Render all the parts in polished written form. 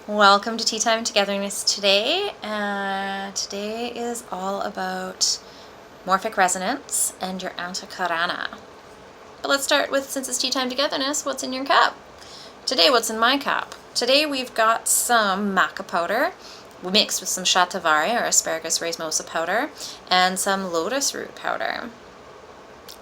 Welcome to Tea Time Togetherness today. Today is all about Morphic resonance and your Antahkarana. But let's start with, since it's Tea Time Togetherness, what's in your cup? Today, what's in my cup? Today we've got some maca powder mixed with some shatavari or asparagus racemosa powder and some lotus root powder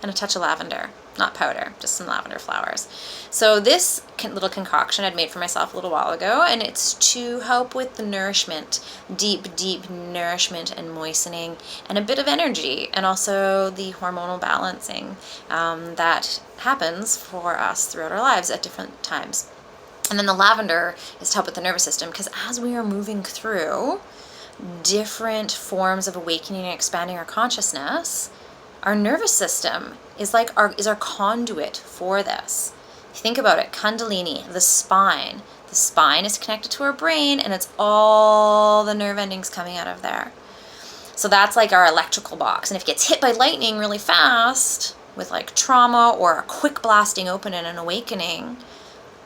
and a touch of lavender. Not powder, just some lavender flowers. So this little concoction I'd made for myself a little while ago, and it's to help with the nourishment, deep nourishment and moistening, and a bit of energy, and also the hormonal balancing that happens for us throughout our lives at different times. And then the lavender is to help with the nervous system, because as we are moving through different forms of awakening and expanding our consciousness, our nervous system is like our conduit for this. Think about it, Kundalini, the spine. The spine is connected to our brain, and it's all the nerve endings coming out of there. So that's like our electrical box. And if it gets hit by lightning really fast, with like trauma or a quick blasting open and an awakening,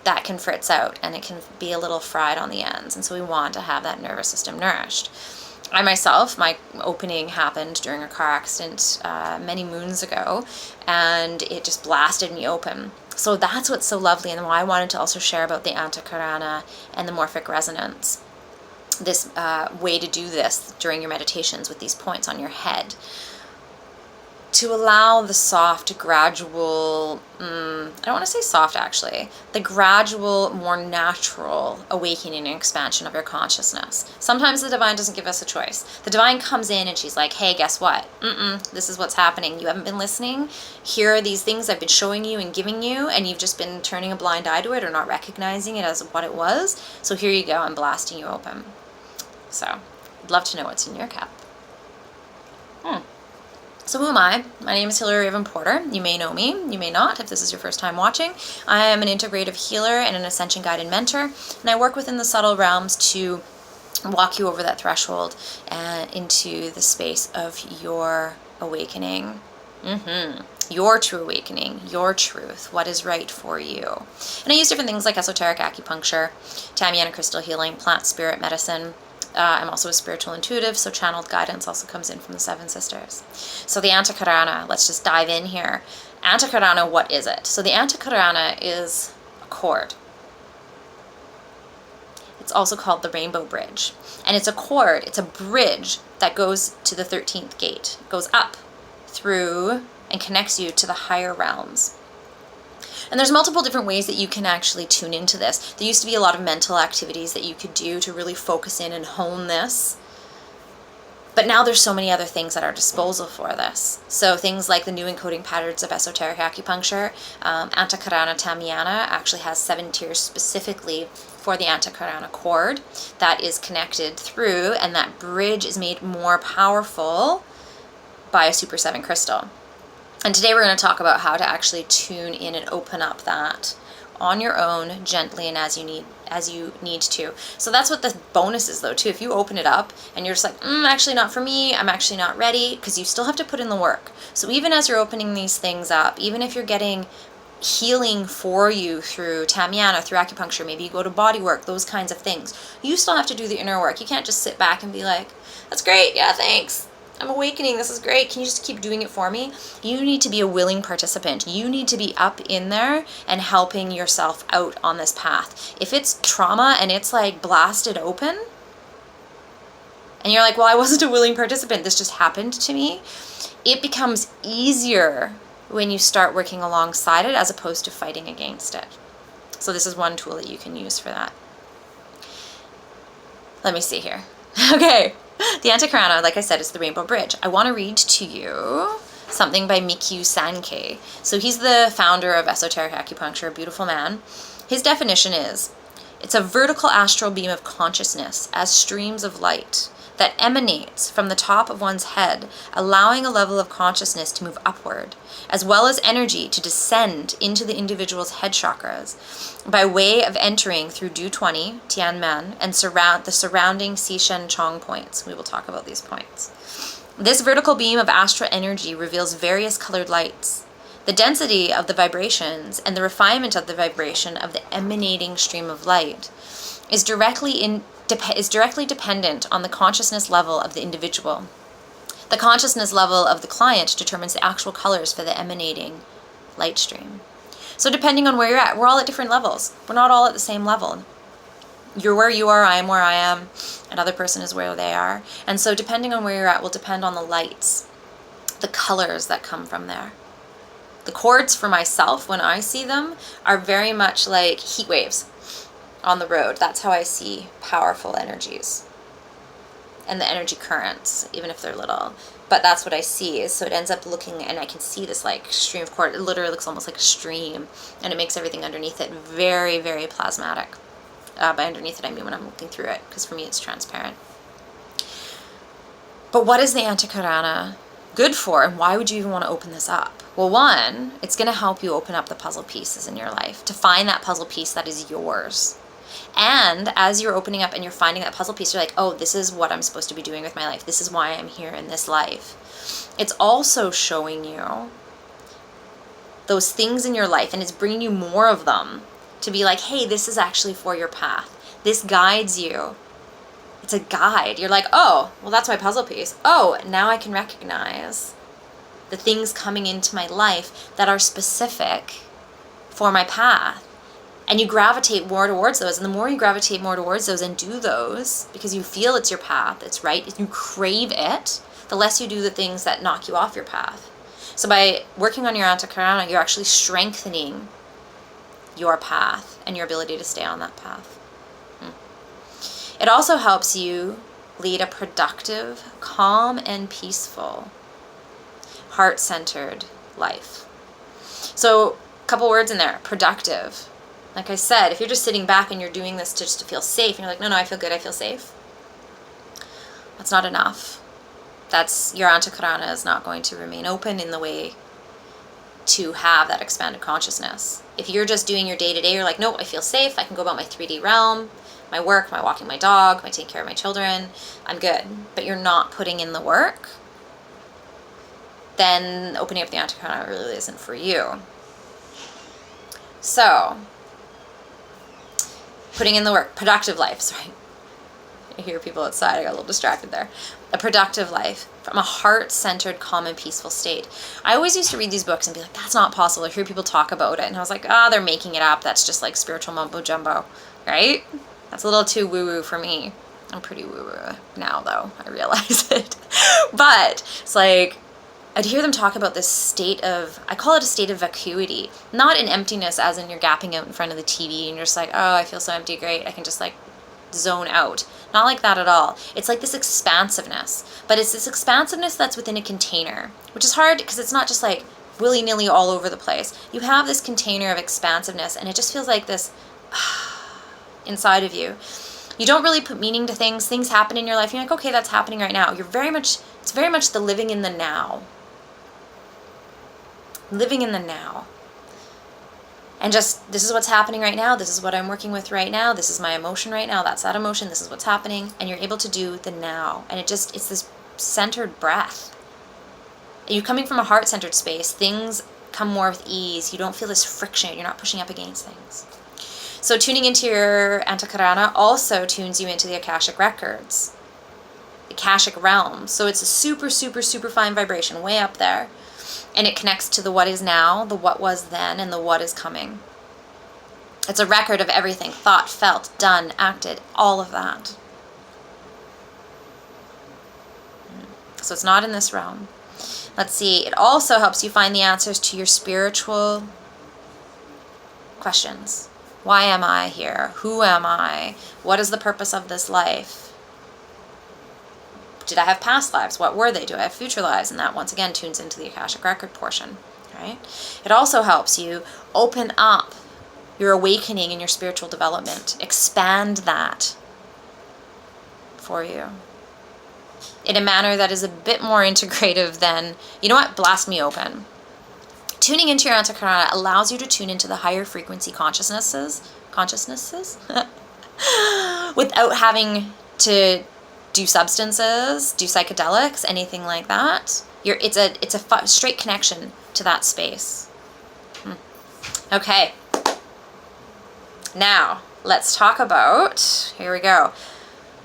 that can fritz out and it can be a little fried on the ends. And so we want to have that nervous system nourished. I myself, my opening happened during a car accident many moons ago, and it just blasted me open. So that's what's so lovely, and why I wanted to also share about the Antahkarana and the Morphic resonance. This way to do this during your meditations with these points on your head, to allow the soft, gradual, I don't want to say soft actually, the gradual, more natural awakening and expansion of your consciousness. Sometimes the divine doesn't give us a choice. The divine comes in and she's like, hey, guess what? This is what's happening. You haven't been listening. Here are these things I've been showing you and giving you, and you've just been turning a blind eye to it or not recognizing it as what it was. So here you go, I'm blasting you open. So I'd love to know what's in your cup. So who am I? My name is Hilary Raven Porter. You may know me, you may not if this is your first time watching. I am an integrative healer and an ascension guide and mentor, and I work within the subtle realms to walk you over that threshold and into the space of your awakening. Your true awakening, your truth, what is right for you. And I use different things like esoteric acupuncture, Tamiana crystal healing, plant spirit medicine. I'm also a spiritual intuitive, so channeled guidance also comes in from the Seven Sisters. So the Antahkarana, let's just dive in here. Antahkarana, what is it? So the Antahkarana is a cord. It's also called the Rainbow Bridge. And it's a cord, it's a bridge that goes to the 13th gate. It goes up through and connects you to the higher realms. And there's multiple different ways that you can actually tune into this. There used to be a lot of mental activities that you could do to really focus in and hone this. But now there's so many other things at our disposal for this. So things like the new encoding patterns of esoteric acupuncture, Antahkarana Tamiana actually has 7 tiers specifically for the Antahkarana cord that is connected through, and that bridge is made more powerful by a Super 7 crystal. And today we're going to talk about how to actually tune in and open up that on your own, gently, and as you need to. So that's what the bonus is though too. If you open it up and you're just like, actually not for me, I'm actually not ready, because you still have to put in the work. So even as you're opening these things up, even if you're getting healing for you through Tamiana, through acupuncture, maybe you go to body work, those kinds of things, you still have to do the inner work. You can't just sit back and be like, that's great, yeah, thanks. I'm awakening, this is great, can you just keep doing it for me? You need to be a willing participant. You need to be up in there and helping yourself out on this path. If it's trauma and it's like blasted open, and you're like, well, I wasn't a willing participant, this just happened to me, it becomes easier when you start working alongside it as opposed to fighting against it. So this is one tool that you can use for that. Let me see here. Okay. The Antahkarana, like I said, is the Rainbow Bridge. I want to read to you something by Mikyu Sankei. So he's the founder of esoteric acupuncture, a beautiful man. His definition is, it's a vertical astral beam of consciousness as streams of light that emanates from the top of one's head, allowing a level of consciousness to move upward, as well as energy to descend into the individual's head chakras by way of entering through Du 20, Tianmen, and the surrounding Sishen Chong points. We will talk about these points. This vertical beam of astral energy reveals various colored lights, the density of the vibrations, and the refinement of the vibration of the emanating stream of light is directly dependent on the consciousness level of the individual. The consciousness level of the client determines the actual colors for the emanating light stream. So depending on where you're at, we're all at different levels. We're not all at the same level. You're where you are, I am where I am, another person is where they are. And so depending on where you're at will depend on the lights, the colors that come from there. The chords for myself, when I see them, are very much like heat waves on the road. That's how I see powerful energies. And the energy currents, even if they're little. But that's what I see. So it ends up looking, and I can see this like stream of cord. It literally looks almost like a stream. And it makes everything underneath it very, very plasmatic. By underneath it, I mean when I'm looking through it, because for me it's transparent. But what is the Antahkarana good for, and why would you even want to open this up? Well, one, it's going to help you open up the puzzle pieces in your life, to find that puzzle piece that is yours. And as you're opening up and you're finding that puzzle piece, you're like, oh, this is what I'm supposed to be doing with my life. This is why I'm here in this life. It's also showing you those things in your life, and it's bringing you more of them to be like, hey, this is actually for your path. This guides you. It's a guide. You're like, oh, well, that's my puzzle piece. Oh, now I can recognize the things coming into my life that are specific for my path. And you gravitate more towards those. And the more you gravitate more towards those and do those, because you feel it's your path, it's right, you crave it, the less you do the things that knock you off your path. So by working on your Antahkarana, you're actually strengthening your path and your ability to stay on that path. It also helps you lead a productive, calm, and peaceful, heart-centered life. So a couple words in there. Productive. Like I said, if you're just sitting back and you're doing this just to feel safe, and you're like, no, I feel good, I feel safe, that's not enough. Your Antahkarana is not going to remain open in the way to have that expanded consciousness. If you're just doing your day-to-day, you're like, no, I feel safe, I can go about my 3D realm, my work, my walking my dog, my taking care of my children, I'm good. But you're not putting in the work, then opening up the Antahkarana really isn't for you. So, putting in the work, productive life, sorry. I hear people outside, I got a little distracted there. A productive life from a heart-centered, calm, and peaceful state. I always used to read these books and be like, that's not possible. I hear people talk about it. And I was like, they're making it up. That's just like spiritual mumbo-jumbo, right? That's a little too woo-woo for me. I'm pretty woo-woo now, though. I realize it. But it's like, I'd hear them talk about this state of, I call it a state of vacuity. Not an emptiness as in you're gapping out in front of the TV and you're just like, oh, I feel so empty, great. I can just like zone out. Not like that at all. It's like this expansiveness. But it's this expansiveness that's within a container, which is hard because it's not just like willy-nilly all over the place. You have this container of expansiveness and it just feels like this inside of you. You don't really put meaning to things. Things happen in your life. You're like, okay, that's happening right now. It's very much the living in the now. Living in the now. And just, this is what's happening right now. This is what I'm working with right now. This is my emotion right now. That's that emotion. This is what's happening. And you're able to do the now. And it's this centered breath. And you're coming from a heart-centered space. Things come more with ease. You don't feel this friction. You're not pushing up against things. So tuning into your Antahkarana also tunes you into the Akashic records. The Akashic realm. So it's a super, super, super fine vibration way up there. And it connects to the what is now, the what was then, and the what is coming. It's a record of everything, thought, felt, done, acted, all of that. So it's not in this realm. Let's see, it also helps you find the answers to your spiritual questions. Why am I here? Who am I? What is the purpose of this life? Did I have past lives? What were they? Do I have future lives? And that once again tunes into the Akashic record portion, right? It also helps you open up your awakening and your spiritual development. Expand that for you in a manner that is a bit more integrative than, you know what, blast me open. Tuning into your Antahkarana allows you to tune into the higher frequency consciousnesses without having to do substances, do psychedelics, anything like that. It's a straight connection to that space. Okay. Now, let's talk about, here we go.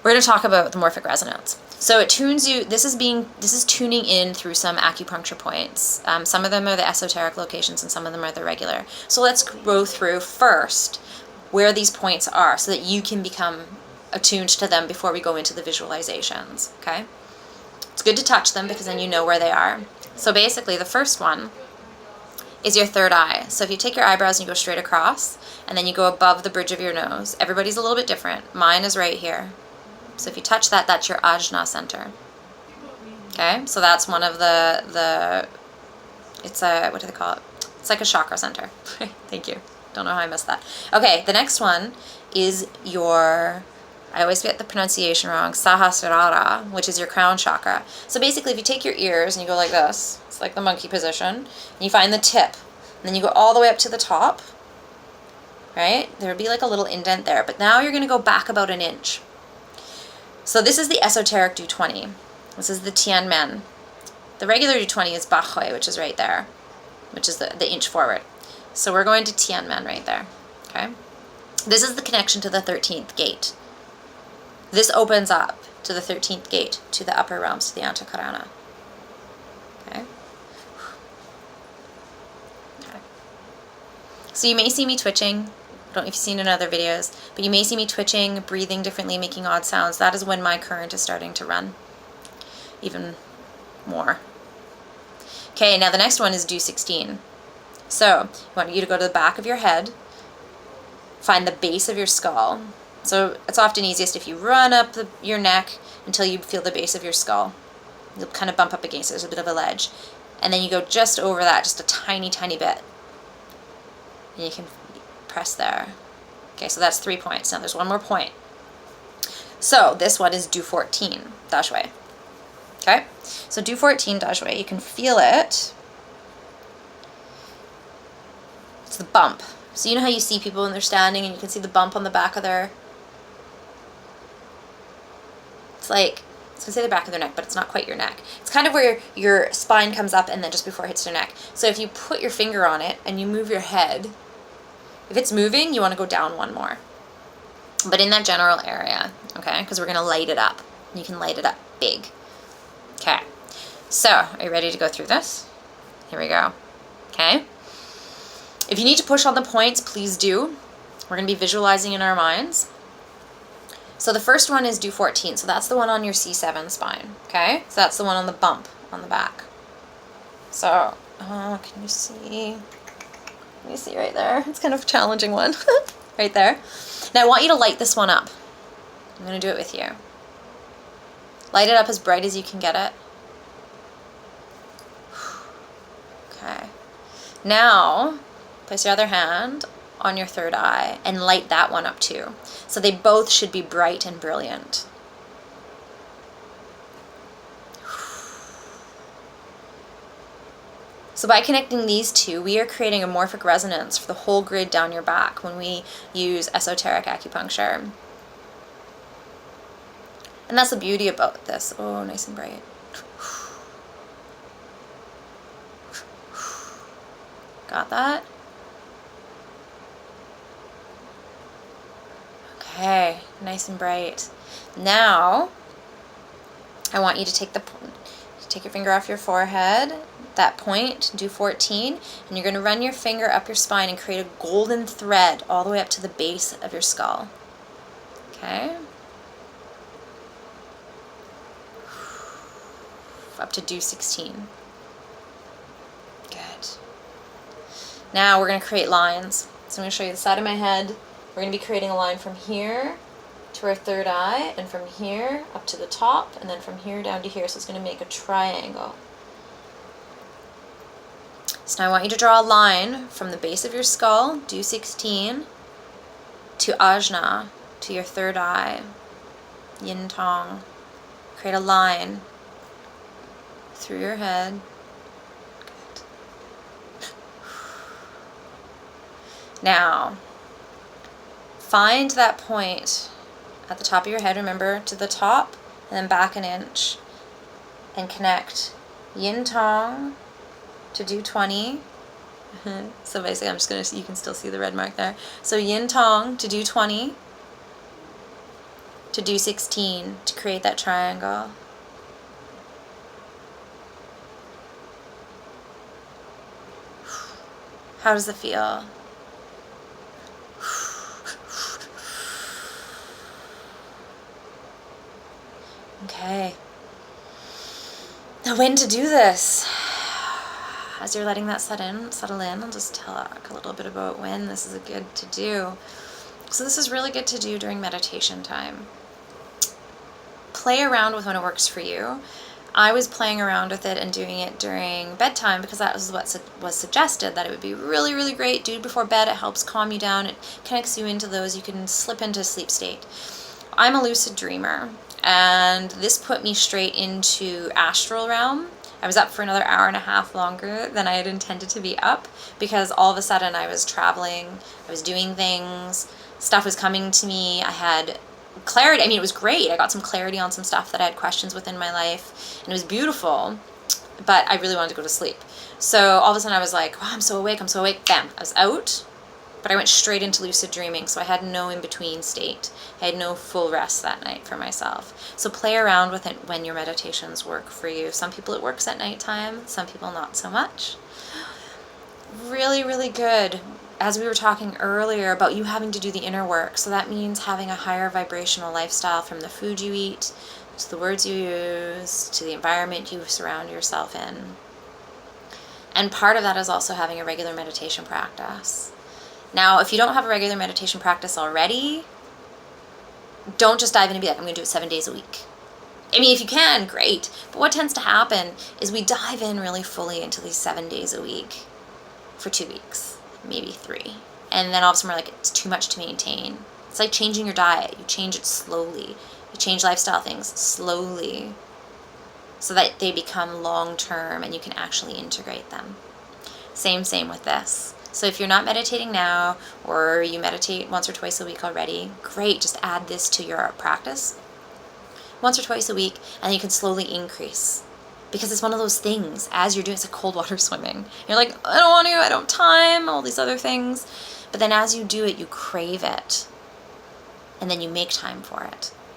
We're going to talk about the morphic resonance. So it tunes you, this is tuning in through some acupuncture points. Some of them are the esoteric locations and some of them are the regular. So let's go through first where these points are so that you can become attuned to them before we go into the visualizations, okay? It's good to touch them because then you know where they are. So basically the first one is your third eye. So if you take your eyebrows and you go straight across and then you go above the bridge of your nose, everybody's a little bit different. Mine is right here. So if you touch that, that's your ajna center. Okay, so that's one of it's a, what do they call it? It's like a chakra center. Thank you. Don't know how I missed that. Okay, the next one is your, I always get the pronunciation wrong, Sahasrara, which is your crown chakra. So basically if you take your ears and you go like this, it's like the monkey position, and you find the tip, and then you go all the way up to the top, right? There would be like a little indent there, but now you're going to go back about an inch. So this is the esoteric Du-20. This is the Tianmen. The regular Du-20 is Bahui, which is right there, which is the inch forward. So we're going to Tianmen right there, okay? This is the connection to the 13th gate. This opens up to the 13th gate, to the upper realms, to the Antahkarana. Okay? Okay. So you may see me twitching. I don't know if you've seen in other videos, but you may see me twitching, breathing differently, making odd sounds. That is when my current is starting to run even more. Okay, now the next one is Du-16. So I want you to go to the back of your head, find the base of your skull. So it's often easiest if you run up your neck until you feel the base of your skull. You'll kind of bump up against it. There's a bit of a ledge. And then you go just over that, just a tiny, tiny bit. And you can press there. Okay, so that's 3 points. Now there's one more point. So this one is Du-14, Dajue. Okay, so Du-14, Dajue, you can feel it. It's the bump. So you know how you see people when they're standing and you can see the bump on the back of their, it's like, I was going to say the back of their neck, but it's not quite your neck. It's kind of where your spine comes up and then just before it hits your neck. So if you put your finger on it and you move your head, if it's moving, you want to go down one more. But in that general area, okay, because we're going to light it up. You can light it up big. Okay, so are you ready to go through this? Here we go. Okay. If you need to push on the points, please do. We're going to be visualizing in our minds. So the first one is Du-14. So that's the one on your C7 spine. Okay? So that's the one on the bump on the back. So, can you see? Can you see right there? It's kind of a challenging one. Right there. Now I want you to light this one up. I'm going to do it with you. Light it up as bright as you can get it. Okay. Now, place your other hand on your third eye and light that one up too. So they both should be bright and brilliant. So by connecting these two, we are creating a morphic resonance for the whole grid down your back when we use esoteric acupuncture. And that's the beauty about this. Oh, nice and bright. Got that? Okay, nice and bright. Now, I want you to take your finger off your forehead, that point, Du-14, and you're going to run your finger up your spine and create a golden thread all the way up to the base of your skull. Okay? Up to Du-16. Good. Now we're going to create lines. So I'm going to show you the side of my head. We're going to be creating a line from here to our third eye, and from here up to the top, and then from here down to here. So it's going to make a triangle. So now I want you to draw a line from the base of your skull, Du-16, to Ajna, to your third eye, Yin Tong. Create a line through your head. Good. Now, find that point at the top of your head, remember, to the top, and then back an inch, and connect Yin Tong to Du-20 So basically, I'm just going to, you can still see the red mark there. So yin tong to do 20, to do 16, to create that triangle. How does it feel? Okay. Now when to do this? As you're letting that settle in, I'll just talk a little bit about when this is good to do. So this is really good to do during meditation time. Play around with when it works for you. I was playing around with it and doing it during bedtime because that was what was suggested, that it would be really, really great. Do it before bed. It helps calm you down. It connects you into those. You can slip into a sleep state. I'm a lucid dreamer, and this put me straight into astral realm. I was up for another hour and a half longer than I had intended to be up because all of a sudden I was traveling, I was doing things, stuff was coming to me, I had clarity. I mean, it was great. I got some clarity on some stuff that I had questions within my life, and it was beautiful, but I really wanted to go to sleep. So all of a sudden I was like, wow, I'm so awake, bam, I was out, but I went straight into lucid dreaming, so I had no in-between state. I had no full rest that night for myself. So play around with it when your meditations work for you. Some people it works at nighttime, some people not so much. Really, really good. As we were talking earlier about you having to do the inner work, so that means having a higher vibrational lifestyle, from the food you eat, to the words you use, to the environment you surround yourself in. And part of that is also having a regular meditation practice. Now, if you don't have a regular meditation practice already, don't just dive in and be like, I'm going to do it 7 days a week. I mean, if you can, great. But what tends to happen is we dive in really fully into these 7 days a week for 2 weeks, maybe 3. And then all of a sudden we're like, it's too much to maintain. It's like changing your diet. You change it slowly. You change lifestyle things slowly so that they become long-term and you can actually integrate them. Same with this. So if you're not meditating now, or you meditate once or twice a week already, great, just add this to your practice once or twice a week, and you can slowly increase. Because it's one of those things, as you're doing, it's like cold water swimming. You're like, I don't want to, I don't have time, all these other things. But then as you do it, you crave it. And then you make time for it.